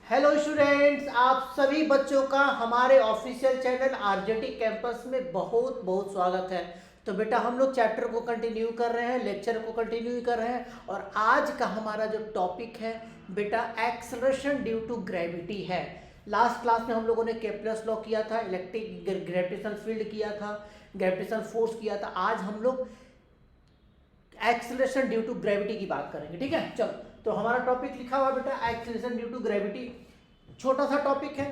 Hello students, आप सभी बच्चों का हमारे ऑफिशियल चैनल आरजेटी कैंपस में बहुत बहुत स्वागत है। तो बेटा हम लोग चैप्टर को कंटिन्यू कर रहे हैं, लेक्चर को कंटिन्यू कर रहे हैं और आज का हमारा जो टॉपिक है बेटा एक्सेलरेशन ड्यू टू ग्रेविटी है। लास्ट क्लास में हम लोगों ने केप्लर्स लॉ किया था, इलेक्ट्रिक ग्रेविटेशनल फील्ड किया था, ग्रेविटेशनल फोर्स किया था। आज हम लोग एक्सेलरेशन ड्यू टू ग्रेविटी की बात करेंगे। ठीक है, चलो। तो हमारा टॉपिक लिखा हुआ बेटा एक्सेलरेशन ड्यू टू ग्रेविटी। छोटा सा टॉपिक है,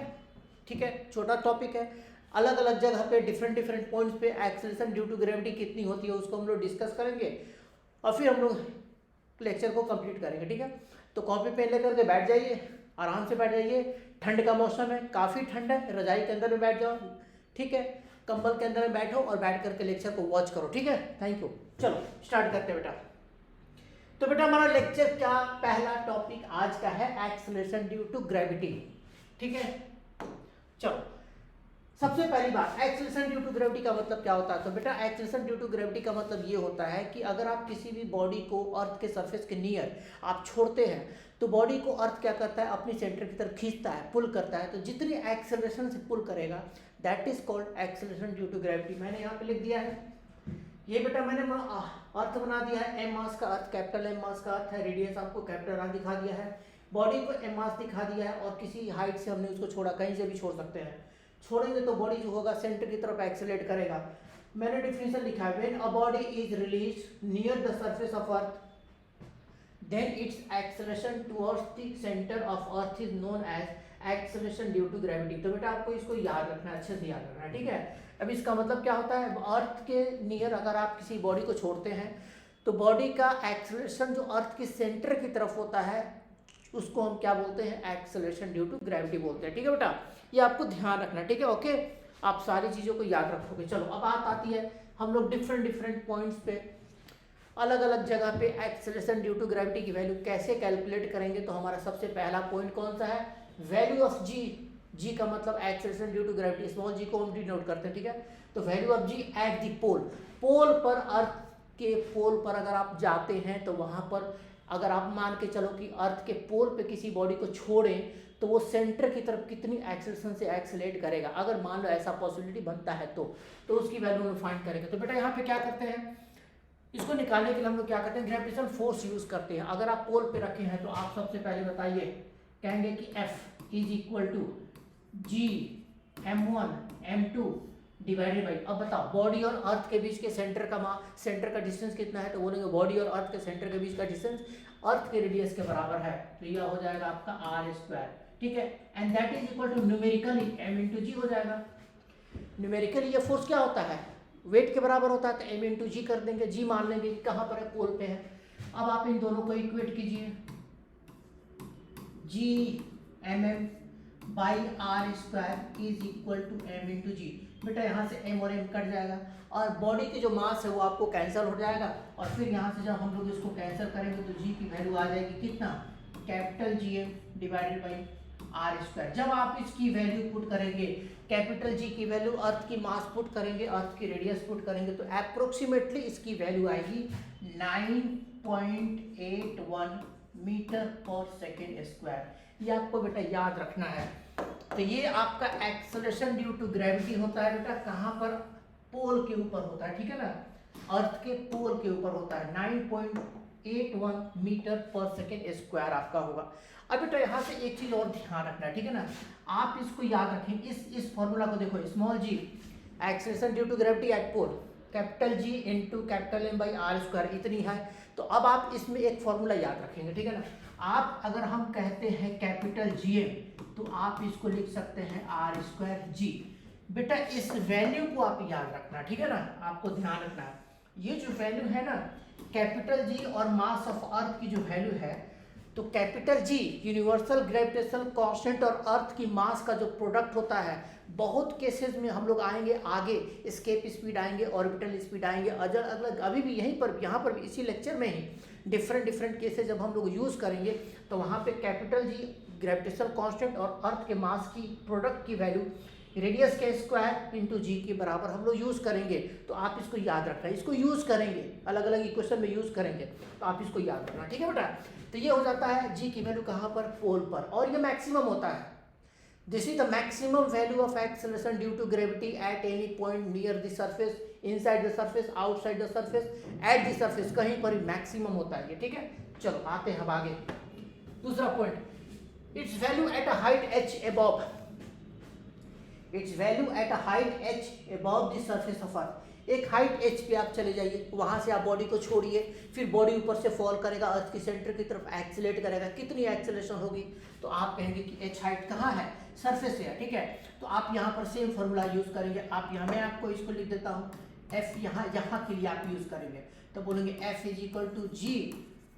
ठीक है, छोटा टॉपिक है। अलग अलग जगह पे डिफरेंट पॉइंट्स पे एक्सेलरेशन ड्यू टू ग्रेविटी कितनी होती है उसको हम लोग डिस्कस करेंगे और फिर हम लोग लेक्चर को कंप्लीट करेंगे। ठीक है, तो कॉपी पेन लेकर के बैठ जाइए, आराम से बैठ जाइए। ठंड का मौसम है, काफ़ी ठंड है, रजाई के अंदर में बैठ जाओ, ठीक है, कंबल के अंदर में बैठो और बैठ करके लेक्चर को वॉच करो। ठीक है, थैंक यू। चलो स्टार्ट करते हैं बेटा। तो बेटा हमारा लेक्चर क्या पहला टॉपिक आज का है एक्सेलरेशन ड्यू टू ग्रेविटी। ठीक है, चलो सबसे पहली बात एक्सेलरेशन ड्यू टू ग्रेविटी का मतलब क्या होता है। तो बेटा एक्सेलरेशन ड्यू टू ग्रेविटी का मतलब ये होता है कि अगर आप किसी भी बॉडी को अर्थ के सरफेस के नियर आप छोड़ते हैं तो बॉडी को अर्थ क्या करता है, अपनी सेंटर की तरफ खींचता है, पुल करता है। तो जितनी एक्सेलरेशन से पुल करेगा that is called acceleration due to gravity. मैंने यहाँ पे लिख दिया है, ये बेटा मैंने अर्थ बना दिया है, एम मास का अर्थ, कैपिटल एम मास का अर्थ है, रेडियस आपको कैपिटल आर दिखा दिया है, बॉडी को एम मास दिखा दिया है और किसी हाइट से हमने उसको छोड़ा, कहीं से भी छोड़ सकते हैं। छोड़ेंगे तो बॉडी जो होगा सेंटर की तरफ एक्सेलरेट करेगा। मैंने डिफिनेशन लिखा है, when a body is released near the surface of earth then its acceleration towards the center of earth is known as acceleration due to gravity। तो बेटा आपको इसको याद रखना है, अच्छे से याद रखना है। ठीक है, अब इसका मतलब क्या होता है, अर्थ के नियर अगर आप किसी बॉडी को छोड़ते हैं तो बॉडी का एक्सेलरेशन जो अर्थ के सेंटर की तरफ होता है उसको हम क्या बोलते हैं, एक्सेलरेशन ड्यू टू ग्रेविटी बोलते हैं। ठीक है बेटा, ये आपको ध्यान रखना है। ठीक है, ओके, आप सारी चीज़ों को याद रखोगे। चलो अब बात आती है, हम लोग डिफरेंट पॉइंट्स पे अलग अलग जगह पे एक्सेलरेशन ड्यू टू ग्रेविटी की वैल्यू कैसे कैलकुलेट करेंगे। तो हमारा सबसे पहला पॉइंट कौन सा है, वैल्यू ऑफ जी। जी का मतलब acceleration due to gravity, small जी को हम डिनोट करते हैं। ठीक है, तो value of ji at the पोल, पोल पर, अर्थ के पोल पर अगर आप जाते हैं तो वहाँ पर अगर आप मान के चलो कि अर्थ के पोल पे किसी बॉडी को छोड़ें तो वो सेंटर की तरफ कितनी एक्सेलरेशन से एक्सेलरेट करेगा, अगर मान लो ऐसा पॉसिबिलिटी बनता है तो उसकी वैल्यू हम फाइंड करेंगे। तो बेटा यहाँ पे क्या करते हैं, इसको निकालने के लिए हम लोग क्या करते हैं, ग्रेविटेशनल फोर्स यूज करते हैं। अगर आप पोल पे रखे हैं तो आप सबसे पहले बताइए, कहेंगे कि F is equal to G m1 m2 divided by, अब बताओ बॉडी और अर्थ के बीच के सेंटर का डिस्टेंस कितना है। तो बोलेंगे बॉडी और अर्थ के सेंटर के बीच का डिस्टेंस अर्थ के रेडियस के बराबर है, तो यह हो जाएगा आपका आर स्क्वायर। ठीक है, and that is equal to numerically m into g हो जाएगा। न्यूमेरिकली ये फोर्स क्या होता है, वेट के बराबर होता है, तो m इंटू जी कर देंगे। जी मान लेंगे कि कहाँ पर है, पोल पे है। अब आप इन दोनों को इक्वेट कीजिए, g mm by are square is equal to m into g. बेटा यहाँ से m और m कट जाएगा और बॉडी की जो मास है वो आपको कैंसिल हो जाएगा और फिर यहाँ से जब हम लोग इसको कैंसिल करेंगे तो जी की वैल्यू आ जाएगी कितना, capital G M divided by are square. जब आप इसकी वैल्यू पुट करेंगे, कैपिटल जी की वैल्यू, अर्थ की मास पुट करेंगे, अर्थ की रेडियस पुट करेंगे तो अप्रोक्सीमेटली इसकी वैल्यू आएगी 9.81 मीटर पर सेकेंड स्क्वायर। ये आपको बेटा याद रखना है। तो ये आपका एक्सेलरेशन ड्यू टू ग्रेविटी होता है बेटा, कहाँ पर, पोल के ऊपर होता है। ठीक है ना, अर्थ के पोल के ऊपर होता है, 9.81 मीटर पर सेकेंड स्क्वायर आपका होगा। अब बेटा यहाँ से एक चीज और ध्यान रखना है, ठीक है ना, आप इसको याद रखें, इस फॉर्मूला को देखो, small G acceleration due to gravity at pole, capital G into capital M by are square इतनी है। तो अब आप इसमें एक फॉर्मूला याद रखेंगे। ठीक है ना, आप अगर हम कहते हैं कैपिटल जी एम तो आप इसको लिख सकते हैं आर स्क्वायर जी। बेटा इस वैल्यू को आप याद रखना, ठीक है ना, आपको ध्यान रखना है। ये जो वैल्यू है ना, कैपिटल जी और मास ऑफ अर्थ की जो वैल्यू है, तो capital G universal gravitational constant और अर्थ की मास का जो प्रोडक्ट होता है, बहुत केसेस में हम लोग आएंगे आगे, स्केप स्पीड आएंगे, ऑर्बिटल स्पीड आएंगे, अलग अभी भी यहीं पर, यहाँ पर भी इसी लेक्चर में ही डिफरेंट केसेस जब हम लोग यूज़ करेंगे तो वहाँ पे कैपिटल जी ग्रेविटेशनल कांस्टेंट और अर्थ के मास की प्रोडक्ट की वैल्यू रेडियस के स्क्वायर इंटू जी के बराबर हम लोग यूज़ करेंगे। तो आप इसको याद रखना, इसको यूज़ करेंगे, अलग अलग इक्वेशन में यूज़ करेंगे, तो आप इसको याद रखना, ठीक है बेटा। तो ये हो जाता है जी की वैल्यू कहाँ पर, पोल पर, और ये मैक्सिमम होता है। This is the maximum value of acceleration due to gravity at any point near the surface, inside the surface, outside the surface, at the surface, कहीं पर मैक्सिमम होता है ये, ठीक है। चलो आते हैं अब आगे। दूसरा point, it's value at a height h above, it's value at a height h above the surface of earth. एक हाइट h पे आप चले जाइए, वहां से आप बॉडी को छोड़िए, फिर बॉडी ऊपर से फॉल करेगा, अर्थ की सेंटर की तरफ एक्सीलरेट करेगा, कितनी एक्सीलरेशन होगी, तो आप कहेंगे कि h हाइट कहाँ है, सरफेस से है, ठीक है। तो आप यहाँ पर सेम फॉर्मूला यूज करेंगे। आप यहाँ, मैं आपको इसको लिख देता हूँ, f यहाँ के लिए आप यूज करेंगे, तो बोलेंगे f is equal to g,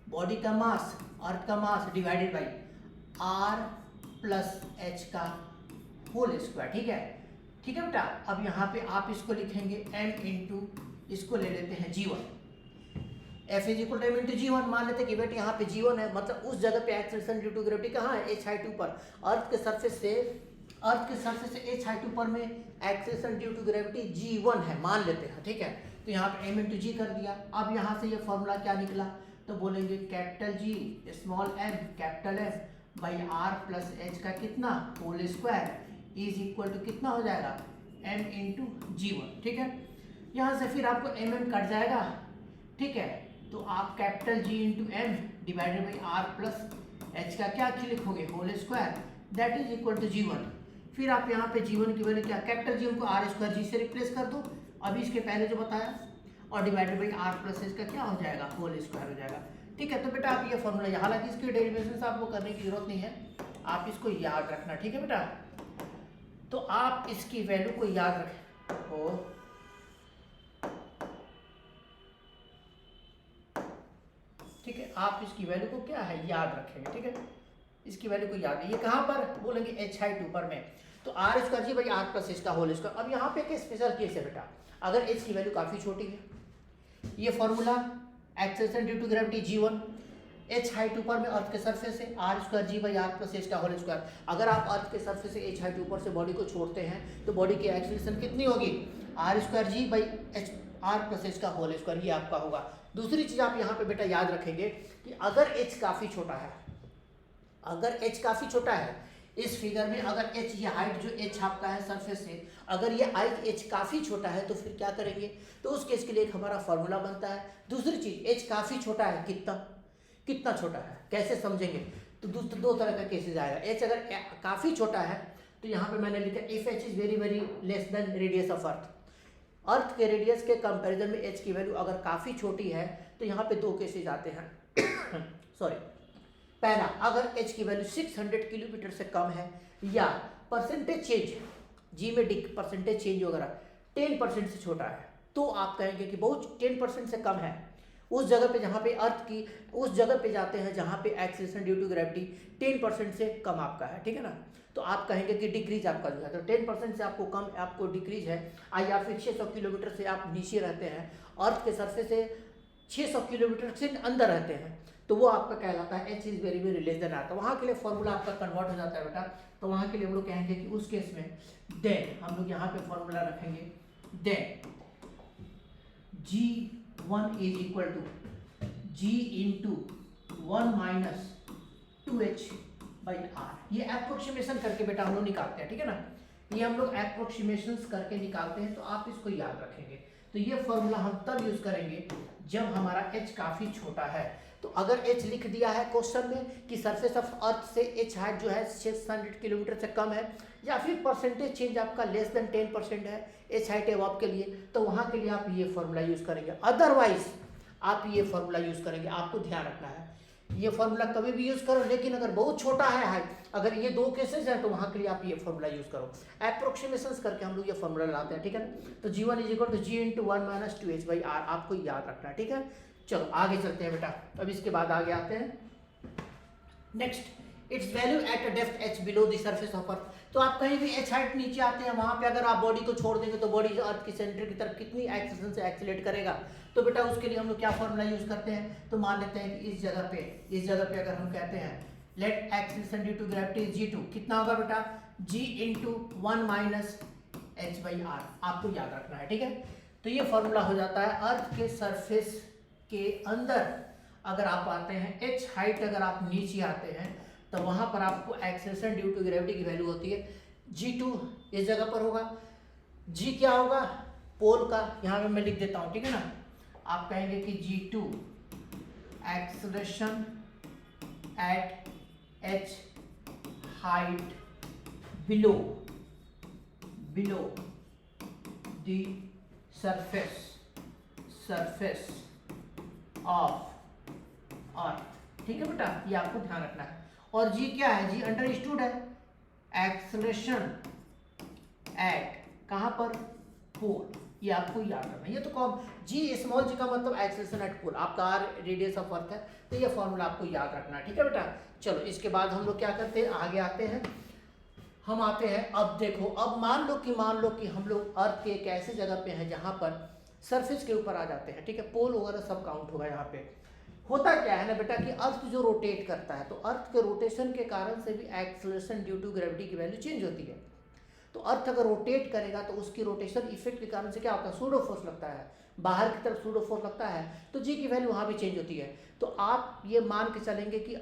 body का मास, अर्थ का mass, divided by r plus h का होल स्क्वायर, ठीक है, ठीक है बेटा। अब यहाँ पे आप इसको लिखेंगे m इंटू, इसको ले लेते हैं g1, f is equal to m into g1, मान लेते हैं कि बेटा यहाँ पे g1 है, मतलब उस जगह पे एक्सेलरेशन ड्यू टू ग्रेविटी कहाँ है, h हाइट ऊपर, अर्थ के सरफेस से h हाइट ऊपर में acceleration due to gravity g1 है, मान लेते हैं, ठीक है। तो यहाँ पे m इंटू g कर दिया। अब यहाँ से ये फॉर्मूला क्या निकला, तो बोलेंगे capital G small m capital F by r plus h का कितना, whole square is equal to कितना हो जाएगा, m इंटू g1, ठीक है। यहाँ से फिर आपको mm कट जाएगा, ठीक है, तो आप capital G into m divided by r plus h का क्या लिखोगे, whole square, that is equal to g1। फिर आप यहाँ पे g1 की वैल्यू क्या, कैपिटल G1 को r स्क्वायर g से रिप्लेस कर दो, अभी इसके पहले जो बताया, और divided by r plus h का क्या हो जाएगा, होल स्क्वायर हो जाएगा, ठीक है। तो बेटा आप ये फॉर्मूला, हालांकि इसके डेरिवेशन आपको करने की जरूरत नहीं है, आप इसको याद रखना, ठीक है बेटा। तो आप इसकी वैल्यू को याद रखें, ठीक है, आप इसकी वैल्यू को क्या है, याद रखेंगे, ठीक है, इसकी वैल्यू को याद है। ये कहाँ पर बोलेंगे, h हाइट ऊपर में, तो r square G by r plus h का होल स्क्वायर। अब यहाँ पे एक स्पेशल केस है बेटा, अगर h की वैल्यू काफ़ी छोटी है, ये formula acceleration due to gravity g1, h height ऊपर में अर्थ के सरफेस से r square G by r plus h का होल स्क्वायर। अगर आप अर्थ के सरफेस से h हाइट ऊपर से बॉडी को छोड़ते हैं तो बॉडी की एक्सेलरेशन कितनी होगी, r square G by r plus h का होल स्क्वायर, ये आपका होगा। दूसरी चीज़ आप यहाँ पे बेटा याद रखेंगे कि अगर h काफ़ी छोटा है, अगर h काफ़ी छोटा है, इस फिगर में अगर h, ये हाइट जो h आपका है सरफेस से, अगर ये h काफ़ी छोटा है तो फिर क्या करेंगे, तो उस केस के लिए एक हमारा फॉर्मूला बनता है। दूसरी चीज़, h काफ़ी छोटा है, कितना छोटा है, कैसे समझेंगे, तो दो तरह का केसेस आएगा। h अगर काफ़ी छोटा है तो यहाँ पे मैंने लिखा if h is very very less than radius of earth, earth के रेडियस के कंपैरिजन में h की वैल्यू अगर काफ़ी छोटी है तो यहाँ पे दो केसेस आते हैं सॉरी, पहला, अगर h की वैल्यू 600 किलोमीटर से कम है, या परसेंटेज चेंज g में परसेंटेज चेंज वगैरह 10% से छोटा है, तो आप कहेंगे कि बहुत 10% से कम है, उस जगह पे जहाँ पे अर्थ की, उस जगह पे जाते हैं जहाँ पे एक्सेलरेशन ड्यू टू ग्रेविटी 10% से कम आपका है, ठीक है ना। तो आप कहेंगे कि डिक्रीज आपका जो है, तो 10% से आपको कम, आपको डिक्रीज है, या फिर 600 किलोमीटर से आप नीचे रहते हैं, अर्थ के सरफेस से 600 किलोमीटर से अंदर रहते हैं, तो वो आपका कहलाता है h is very very less then r। तो वहाँ के लिए फॉर्मूला आपका कन्वर्ट हो जाता है बेटा, तो वहाँ के लिए हम लोग कहेंगे कि उस केस में देन हम लोग यहाँ पे फॉर्मूला रखेंगे, then g1 is equal to g into 1 minus 2h by r। ये अप्रोक्सीमेशन करके बेटा हम लोग निकालते हैं, ठीक है ना, ये हम लोग अप्रोक्सीमेशन करके निकालते हैं, तो आप इसको याद रखेंगे। तो ये फॉर्मूला हम तब यूज करेंगे जब हमारा h काफ़ी छोटा है। तो अगर h लिख दिया है क्वेश्चन में कि सरफेस ऑफ अर्थ से h हाइट जो है 600 किलोमीटर से कम है, या फिर परसेंटेज चेंज आपका लेस देन 10% है h हाइट एबव के लिए, तो वहाँ के लिए आप ये फॉर्मूला यूज़ करेंगे, अदरवाइज आप ये फॉर्मूला यूज़ करेंगे। आपको ध्यान रखना है, ये फॉर्मूला कभी भी यूज़ करो, लेकिन अगर बहुत छोटा है हाइट, अगर ये दो केसेस हैं तो वहाँ के लिए आप ये फॉर्मूला यूज़ करो। अप्रोक्सीमेशंस करके हम लोग ये फॉर्मूला लाते हैं, ठीक है ना। तो g1 is equal to g into 1 minus 2h by r, आपको याद रखना है, ठीक है। चलो आगे चलते हैं बेटा, अब इसके बाद आगे आते हैं next, it's value at a depth h below the surface of earth. तो आप कहीं भी h हाइट नीचे आते हैं, वहाँ पे अगर आप बॉडी को छोड़ देंगे तो बॉडी अर्थ की सेंटर की तरफ कितनी एक्सेलरेशन से एक्सीलरेट करेगा, तो बेटा उसके लिए हम लोग क्या फॉर्मूला यूज करते हैं, तो मान लेते हैं कि इस जगह पे अगर हम कहते हैं let acceleration due to gravity g2, कितना होगा बेटा, g इंटू 1 माइनस h/r, आपको याद रखना है, ठीक है। तो ये फॉर्मूला हो जाता है अर्थ के सरफेस के अंदर अगर आप आते हैं, h हाइट अगर आप नीचे आते हैं तो वहां पर आपको एक्सेलरेशन ड्यू टू ग्रेविटी की वैल्यू होती है g2, इस जगह पर होगा। g क्या होगा, पोल का, यहाँ पे मैं लिख देता हूँ, ठीक है ना। आप कहेंगे कि g2 acceleration at h height below the surface of earth, ठीक है बेटा, ये आपको ध्यान रखना है। और जी क्या है, जी अंडरस्टूड है, एक्सेलरेशन एट कहां पर, पोल, ये आपको याद रखना है। ये तो कौन, जी स्मॉल जी का मतलब एक्सेलरेशन एट पोल, आपका आर रेडियस ऑफ अर्थ है, तो ये फॉर्मूला आपको याद रखना है, ठीक है बेटा। चलो इसके बाद हम लोग क्या करते हैं, आगे आते हैं, हम आते हैं, अब देखो, अब मान लो कि हम लोग अर्थ के एक ऐसे जगह पे हैं जहां पर सरफेस के ऊपर आ जाते हैं, ठीक है, पोल वगैरह सब काउंट होगा। यहाँ पे होता क्या है ना बेटा कि अर्थ जो रोटेट करता है, तो अर्थ के रोटेशन के कारण से भी एक्सेलरेशन ड्यू टू ग्रेविटी की वैल्यू चेंज होती है। तो अर्थ अगर रोटेट करेगा तो उसकी रोटेशन इफेक्ट के कारण से क्या होता है, सूडो फोर्स लगता है, बाहर की तरफ सूडो फोर्स लगता है, तो जी की वैल्यू वहाँ भी चेंज होती है। तो आप ये मान के चलेंगे कि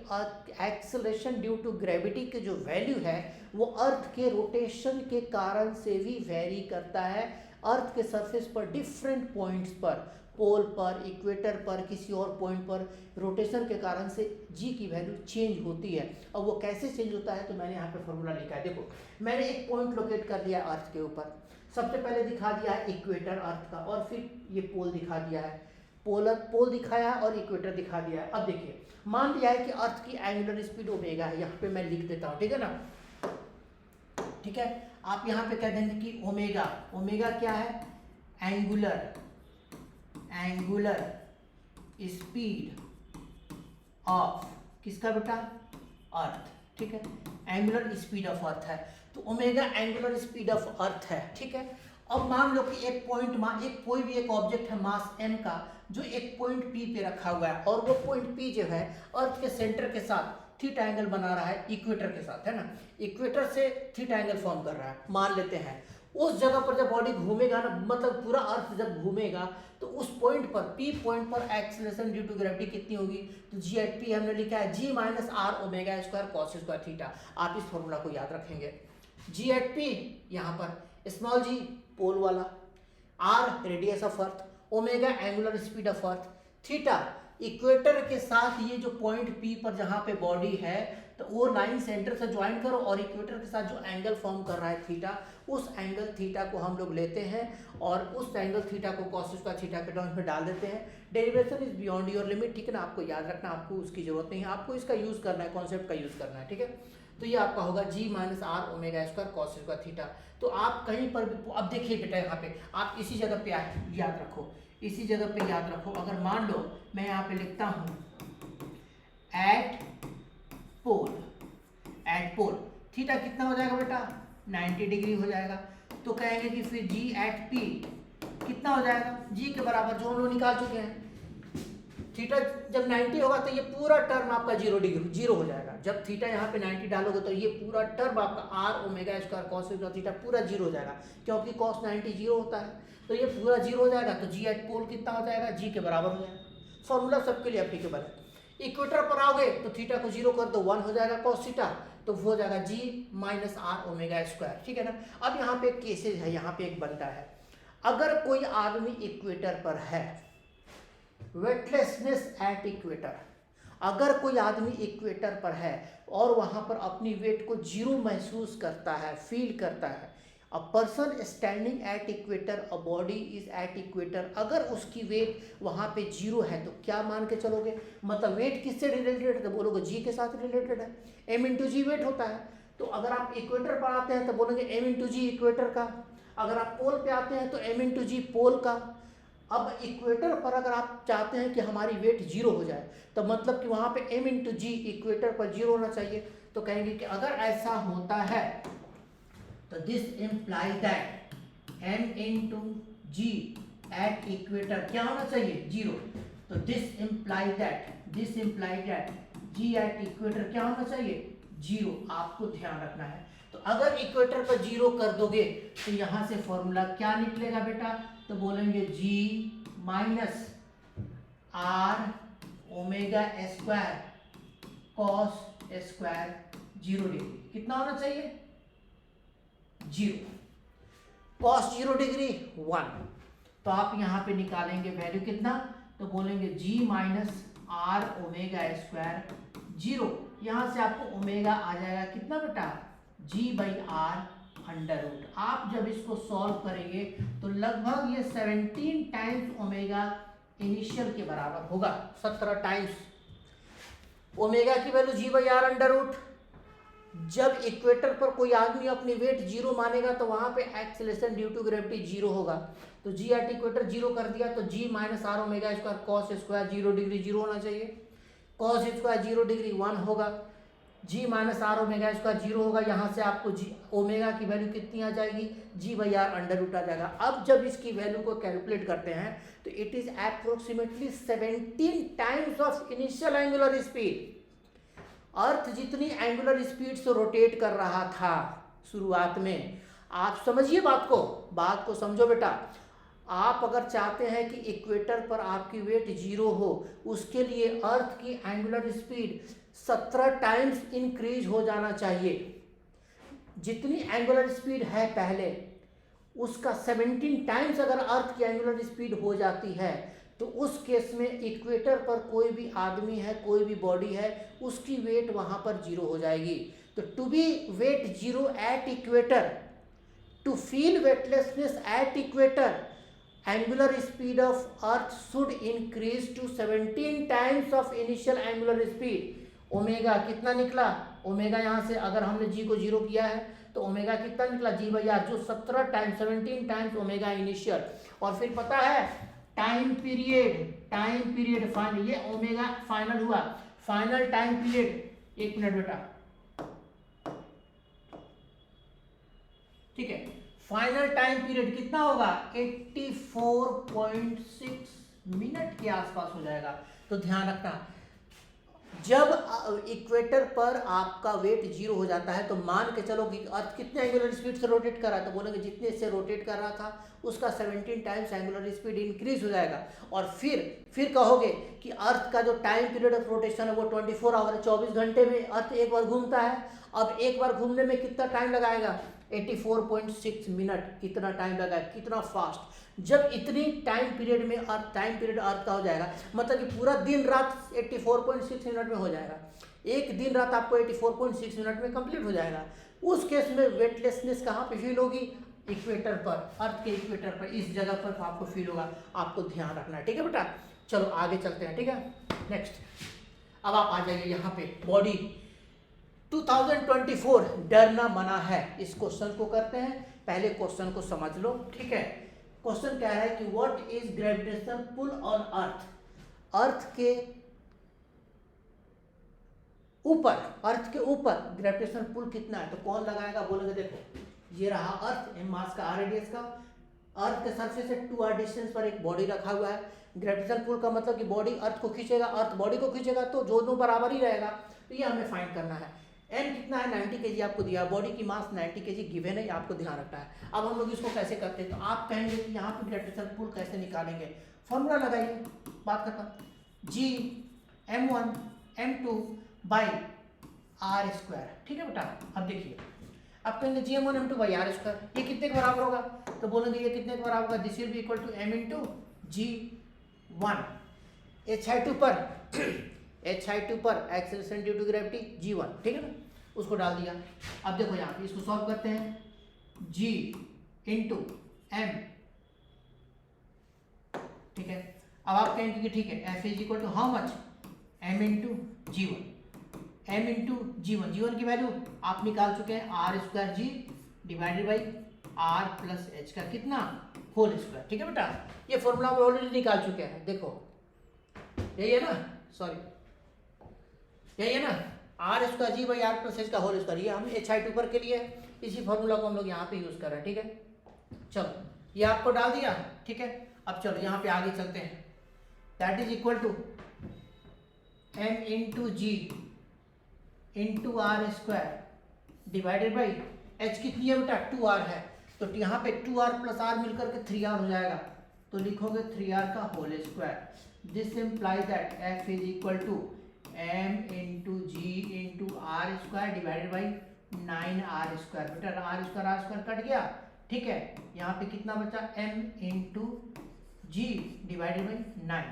एक्सेलरेशन ड्यू टू ग्रेविटी की जो वैल्यू है वो अर्थ के रोटेशन के कारण से भी वेरी करता है। अर्थ के सरफेस पर डिफरेंट पॉइंट्स पर, पोल पर, इक्वेटर पर, किसी और पॉइंट पर रोटेशन के कारण से जी की वैल्यू चेंज होती है। और वो कैसे चेंज होता है, तो मैंने यहाँ पे फॉर्मूला लिखा है। देखो मैंने एक पॉइंट लोकेट कर लिया अर्थ के ऊपर, सबसे पहले दिखा दिया है इक्वेटर अर्थ का, और फिर ये पोल दिखा दिया है, पोल दिखाया है और इक्वेटर दिखा दिया है। अब देखिए मान लिया है कि अर्थ की एंगुलर स्पीड ओमेगा है, यहाँ पे मैं लिख देता हूँ, ठीक है ना, ठीक है। आप यहाँ पे कह देंगे कि ओमेगा क्या है, एंगुलर स्पीड ऑफ किसका बेटा, अर्थ, ठीक है, एंगुलर स्पीड ऑफ अर्थ है, तो ओमेगा एंगुलर स्पीड ऑफ अर्थ है, ठीक है। अब मान लो कि एक पॉइंट कोई भी एक ऑब्जेक्ट है मास m का, जो एक पॉइंट P पे रखा हुआ है, और वो पॉइंट P जो है अर्थ के सेंटर के साथ थीटा एंगल बना रहा है इक्वेटर के साथ, है ना, इक्वेटर से थीटा एंगल फॉर्म कर रहा है, मान लेते हैं। उस जगह पर जब बॉडी घूमेगा ना, मतलब पूरा अर्थ जब घूमेगा, तो उस पॉइंट पर, P पॉइंट पर एक्सेलरेशन ड्यू टू ग्रेविटी कितनी होगी, तो जी एट पी हमने लिखा है G minus are omega square cos square theta. आप इस फॉर्मूला को याद रखेंगे। जी एट पी यहाँ पर स्मॉल जी पोल वाला, R radius of earth, omega angular speed of earth, theta equator के साथ ये जो पॉइंट P पर जहाँ पे बॉडी है, तो वो लाइन सेंटर से ज्वाइन करो, और इक्वेटर के साथ जो एंगल फॉर्म कर रहा है थीटा, उस एंगल थीटा को हम लोग लेते हैं और उस एंगल थीटा को कॉस स्क्वायर थीटा के टर्म्स में डाल देते हैं। Derivation is beyond your limit, ठीक है ना, आपको याद रखना, आपको उसकी जरूरत नहीं है, आपको इसका यूज करना है, कॉन्सेप्ट का यूज करना है, ठीक है। तो ये आपका होगा G minus are omega square cos square theta. तो आप कहीं पर भी, अब देखिए बेटा यहाँ पे आप इसी जगह पे याद रखो, इसी जगह पे याद रखो, अगर मान लो मैं यहाँ पे लिखता हूँ एट पोल थीटा कितना हो जाएगा बेटा, 90 डिग्री हो जाएगा। तो कहेंगे कि फिर G एट P कितना हो जाएगा, G के बराबर जो हम लोग निकाल चुके हैं, थीटा जब 90 होगा तो ये पूरा टर्म आपका जीरो हो जाएगा। जब थीटा यहाँ पे 90 डालोगे तो ये पूरा टर्म आपका R omega square cos square theta पूरा जीरो हो जाएगा, क्योंकि कॉस 90 जीरो होता है, तो ये पूरा जीरो हो जाएगा। तो जी एट पोल कितना हो जाएगा, जी के बराबर हो जाएगा। फॉर्मूला सबके लिए एप्लीकेबल है। इक्वेटर पर आओगे तो थीटा को जीरो कर दो, 1 हो जाएगा कॉस थीटा, तो वो हो जाएगा जी माइनस आर ओमेगा स्क्वायर, ठीक है ना। अब यहाँ पे एक केसेज है, यहाँ पे एक बनता है, अगर कोई आदमी इक्वेटर पर है, वेटलेसनेस एट इक्वेटर, अगर कोई आदमी इक्वेटर पर है और वहां पर अपनी वेट को जीरो महसूस करता है, फील करता है, a person standing at equator, a body is at equator, अगर उसकी वेट वहां पे जीरो है तो क्या मान के चलोगे, मतलब वेट किससे रिलेटेड है, तो बोलोगे जी के साथ रिलेटेड है, एम इंटू जी वेट होता है। तो अगर आप इक्वेटर पर आते हैं तो बोलेंगे एम इंटू जी इक्वेटर का, अगर आप पोल पे आते हैं तो एम इंटू जी पोल का। अब इक्वेटर पर अगर आप चाहते हैं कि हमारी वेट जीरो हो जाए, तो मतलब कि वहाँ पे m इंटू जी इक्वेटर पर जीरो होना चाहिए। तो कहेंगे कि अगर ऐसा होता है तो this implies that m into G at equator क्या होना चाहिए, जीरो। तो this implies that g at equator क्या होना चाहिए, जीरो, आपको ध्यान रखना है। तो अगर इक्वेटर पर जीरो कर दोगे तो यहां से फॉर्मूला क्या निकलेगा बेटा, तो बोलेंगे g minus are omega square cos square 0 degree. कितना होना चाहिए, 0। कॉस 0 डिग्री 1, तो आप यहां पे निकालेंगे वैल्यू कितना, तो बोलेंगे g minus are omega square 0, यहां से आपको ओमेगा आ जाएगा कितना बेटा, जी बाई आर अंडर रूट। आप जब इसको सॉल्व करेंगे तो लगभग ये 17 टाइम्स ओमेगा इनिशियल के बराबर होगा, 17 टाइम्स ओमेगा की value G by R under root. जब इक्वेटर पर कोई आदमी अपनी वेट जीरो मानेगा तो वहां पे acceleration due to gravity zero होगा। तो जी एट इक्वेटर जीरो कर दिया तो g minus are omega square cos square 0 degree 0 होना चाहिए, कॉस स्क्वायर 0 डिग्री 1 होगा, g minus are omega square 0 होगा, यहाँ से आपको जी ओमेगा की वैल्यू कितनी आ जाएगी, जी बाई आर अंडर रूट आ जाएगा। अब जब इसकी वैल्यू को कैलकुलेट करते हैं तो it is approximately 17 times of initial angular speed. Earth जितनी एंगुलर स्पीड से रोटेट कर रहा था शुरुआत में, आप समझिए बात को समझो बेटा। आप अगर चाहते हैं कि इक्वेटर पर आपकी वेट जीरो हो, उसके लिए अर्थ की एंगुलर स्पीड 17 टाइम्स इंक्रीज हो जाना चाहिए। जितनी एंगुलर स्पीड है पहले उसका 17 टाइम्स अगर अर्थ की एंगुलर स्पीड हो जाती है तो उस केस में इक्वेटर पर कोई भी आदमी है, कोई भी बॉडी है, उसकी वेट वहां पर जीरो हो जाएगी। तो to be weight zero at equator, to feel weightlessness at equator, angular speed of earth should increase to 17 times of initial angular speed. Omega कितना निकला, ओमेगा यहाँ से अगर हमने जी को जीरो किया है तो ओमेगा कितना निकला, जी बाई आर, जो 17 टाइम्स 17 टाइम्स ओमेगा इनिशियल। और फिर पता है टाइम पीरियड फाइनल, ये ओमेगा फाइनल हुआ, फाइनल टाइम पीरियड, एक मिनट बेटा, ठीक है, फाइनल टाइम पीरियड कितना होगा, 84.6 मिनट के आसपास हो जाएगा। तो ध्यान रखना, जब इक्वेटर पर आपका वेट जीरो हो जाता है तो मान के चलो कि अर्थ कितने एंगुलर स्पीड से रोटेट कर रहा है, तो बोलेंगे जितने से रोटेट कर रहा था उसका 17 टाइम्स एंगुलर स्पीड इंक्रीज हो जाएगा। और फिर कहोगे कि अर्थ का जो टाइम पीरियड ऑफ रोटेशन है वो 24 आवर है, 24 घंटे में अर्थ एक बार घूमता है। अब एक बार घूमने में कितना टाइम लगाएगा, 84.6 मिनट। कितना टाइम लगा, कितना फास्ट। जब इतनी टाइम पीरियड में अर्थ का हो जाएगा, मतलब कि पूरा दिन रात 84.6 मिनट में हो जाएगा। एक दिन रात आपको 84.6 मिनट में कंप्लीट हो जाएगा। उस केस में वेटलेसनेस कहाँ पे फील होगी, इक्वेटर पर, अर्थ के इक्वेटर पर, इस जगह पर आपको फील होगा। आपको ध्यान रखना है, ठीक है बेटा। चलो आगे चलते हैं, ठीक है। नेक्स्ट, अब आप आ जाइए यहाँ पे, बॉडी 2024 डरना मना है, इस क्वेश्चन को करते हैं। पहले क्वेश्चन को समझ लो, ठीक है। क्वेश्चन क्या है कि what is gravitational pull on earth. Earth के ऊपर ग्रेविटेशनल पुल कितना है, तो कौन लगाएगा, बोलेंगे देखो ये रहा अर्थ, एम मास का आर रेडियस का, अर्थ के सरफेस से 2r डिस्टेंस पर एक बॉडी रखा हुआ है। ग्रेविटेशनल पुल का मतलब कि बॉडी अर्थ को खींचेगा, अर्थ बॉडी को खींचेगा, तो दोनों बराबर ही रहेगा। तो ये हमें फाइंड करना है। एम कितना है, 90 kg आपको दिया, बॉडी की मास 90 kg गिवन है, आपको ध्यान रखना है। अब हम लोग इसको कैसे करते हैं, तो आप कहेंगे कि यहाँ पे ग्रेविटेशनल पुल कैसे निकालेंगे, फॉर्मूला लगाइए, बात खत्म। जी m1 m2 by are square, ठीक है बेटा। अब देखिए, अब कहेंगे जी m1 m2 by are square, ये कितने के बराबर होगा, तो बोलेंगे ये कितने के बराबर होगा, this will be equal to m into g1। H2 पर acceleration due to gravity g1, ठीक है ना, उसको डाल दिया। अब देखो यहाँ पे इसको सॉल्व करते हैं, g इंटू m, ठीक है। अब आप कहेंगे कि ठीक है, f is equal to how much, m into G one की वैल्यू आप निकाल चुके हैं, R square G divided by R plus H का कितना, होल स्क्वायर, ठीक है बेटा। ये फॉर्मूला हम ऑलरेडी निकाल चुके हैं, देखो यही है ना, सॉरी यही है ना, R square G by R plus H का होल स्क्वायर। ये हम H2 पर के लिए इसी फॉर्मूला को हम लोग यहाँ पे यूज कर रहे हैं, ठीक है। चलो ये आपको डाल दिया, ठीक है। अब चलो यहाँ पे आगे चलते हैं, that is equal to m into G into R square divided by H कितनी है बेटा 2r है, तो यहाँ पे 2r प्लस आर मिलकर के 3r हो जाएगा, तो लिखोगे 3r का whole square. This implies that f is equal to m into G into R square divided by 9r square. बेटा आर स्क्वायर कट गया, ठीक है, यहाँ पे कितना बचा m into G divided by 9,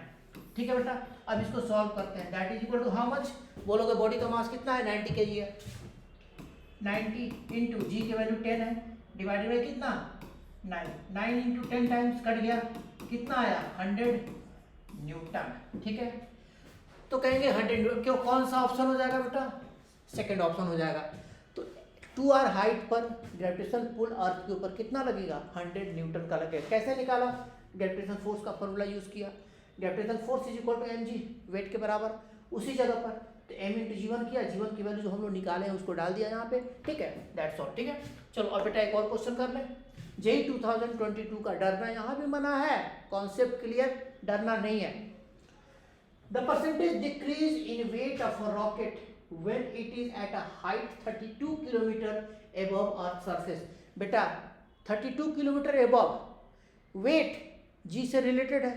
ठीक है बेटा। अब इसको सॉल्व करते हैं, that is equal to how much, बोलोगे बॉडी का मास कितना है 90 kg है, 90 इंटू जी की वैल्यू 10 है डिवाइडेड बाई कितना 9 इंटू 10 टाइम्स कट गया, कितना आया 100 न्यूटन, ठीक है। तो कहेंगे 100 न्यूटन, क्यों कौन सा ऑप्शन हो जाएगा बेटा, सेकंड ऑप्शन हो जाएगा। तो 2r हाइट पर ग्रेविटेशनल पुल अर्थ के ऊपर कितना लगेगा 100 न्यूटन का लगेगा। कैसे निकाला, ग्रेविटेशनल फोर्स का फॉर्मूला यूज किया, gravitational force is equal to mg, weight के बराबर उसी जगह पर, तो m इंटू जीवन किया, जीवन की वैल्यू जो हम लोग निकाले हैं उसको डाल दिया यहाँ पे, ठीक है, दैट्स ऑल, ठीक है। चलो और बेटा एक और क्वेश्चन कर लें। जेई 2022 का डरना यहाँ भी मना है, कॉन्सेप्ट क्लियर, डरना नहीं है। The percentage decrease in weight of a rocket when it is at a height 32 kilometre above earth surface. बेटा 32 किलोमीटर एबव, वेट जी से रिलेटेड है,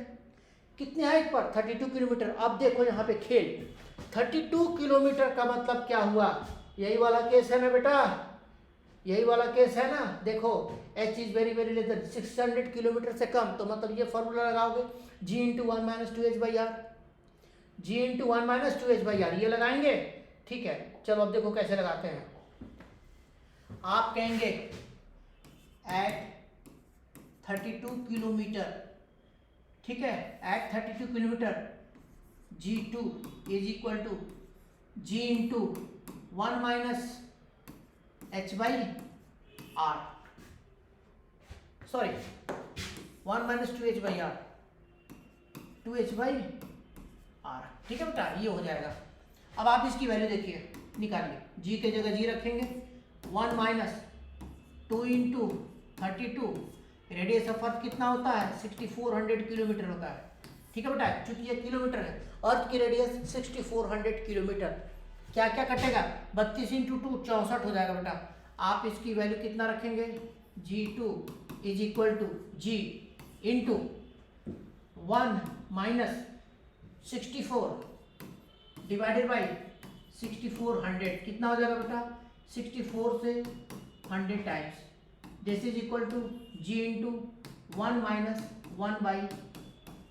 कितने हाइट पर 32 किलोमीटर। अब देखो यहाँ पे खेल, 32 किलोमीटर का मतलब क्या हुआ, यही वाला केस है ना बेटा, यही वाला केस है ना। देखो h is very very less than 600 kilometre से कम, तो मतलब ये फॉर्मूला लगाओगे g into 1 minus 2h by R, g into 1 minus 2h by R, ये लगाएंगे, ठीक है। चलो अब देखो कैसे लगाते हैं, आप कहेंगे एट 32 किलोमीटर, ठीक है, at 32 kilometre g2 is equal to g into 1 minus h by R, sorry 1 minus 2h by R, 2h by R, ठीक है बेटा, ये हो जाएगा। अब आप इसकी वैल्यू देखिए, निकालिए, g के जगह g रखेंगे, 1 माइनस 2 इंटू 32, रेडियस ऑफ अर्थ कितना होता है 6400 किलोमीटर होता है, ठीक है बेटा, चूंकि ये किलोमीटर है, अर्थ की रेडियस 6400 किलोमीटर, क्या क्या कटेगा 32 इंटू 2 64 हो जाएगा बेटा। आप इसकी वैल्यू कितना रखेंगे, g2 is equal to g into 1 minus 64 divided by 6400, कितना हो जाएगा बेटा 64 से 100 times, this is equal to g into 1 minus 1 by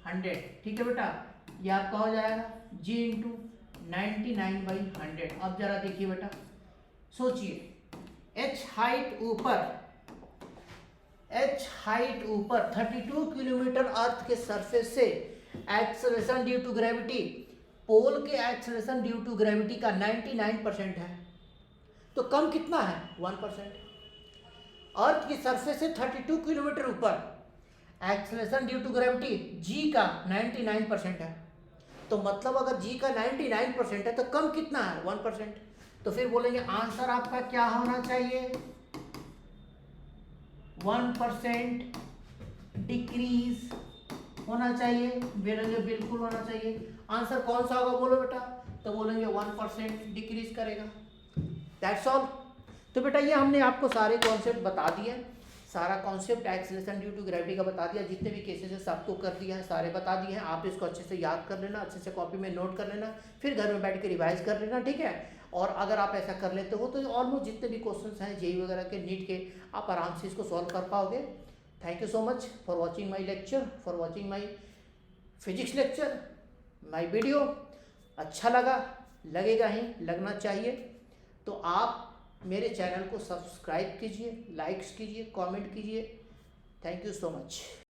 100, ठीक है बेटा, ये आपका हो जाएगा g इंटू 99 बाई 100। अब जरा देखिए बेटा, सोचिए h हाइट ऊपर 32 किलोमीटर अर्थ के सरफेस से एक्सेलरेशन ड्यू टू ग्रेविटी, पोल के एक्सेलरेशन ड्यू टू ग्रेविटी का 99% है, तो कम कितना है 1%। अर्थ की सरफेस से 32 किलोमीटर ऊपर acceleration due to gravity g का 99% है, तो मतलब अगर g का 99% है तो कम कितना है 1%, तो फिर बोलेंगे आंसर आपका क्या होना चाहिए 1% डिक्रीज होना चाहिए, बोलेंगे बिल्कुल होना चाहिए। आंसर कौन सा होगा बोलो बेटा, तो बोलेंगे 1% डिक्रीज करेगा, दैट्स ऑल। तो बेटा ये हमने आपको सारे कॉन्सेप्ट बता दिए, सारा concept acceleration due to gravity का बता दिया, जितने भी केसेस है सबको कर दिया है, सारे बता दिए हैं। आप इसको अच्छे से याद कर लेना, अच्छे से कॉपी में नोट कर लेना, फिर घर में बैठ के रिवाइज कर लेना, ठीक है। और अगर आप ऐसा कर लेते हो तो ऑलमोस्ट जितने भी क्वेश्चंस हैं जेईई वगैरह के, नीट के, आप आराम से इसको सॉल्व कर पाओगे। Thank you so much for watching my lecture, for watching my physics lecture, my video. अच्छा लगा, लगेगा ही, लगना चाहिए, तो आप मेरे चैनल को सब्सक्राइब कीजिए, लाइक्स कीजिए, कमेंट कीजिए। Thank you so much.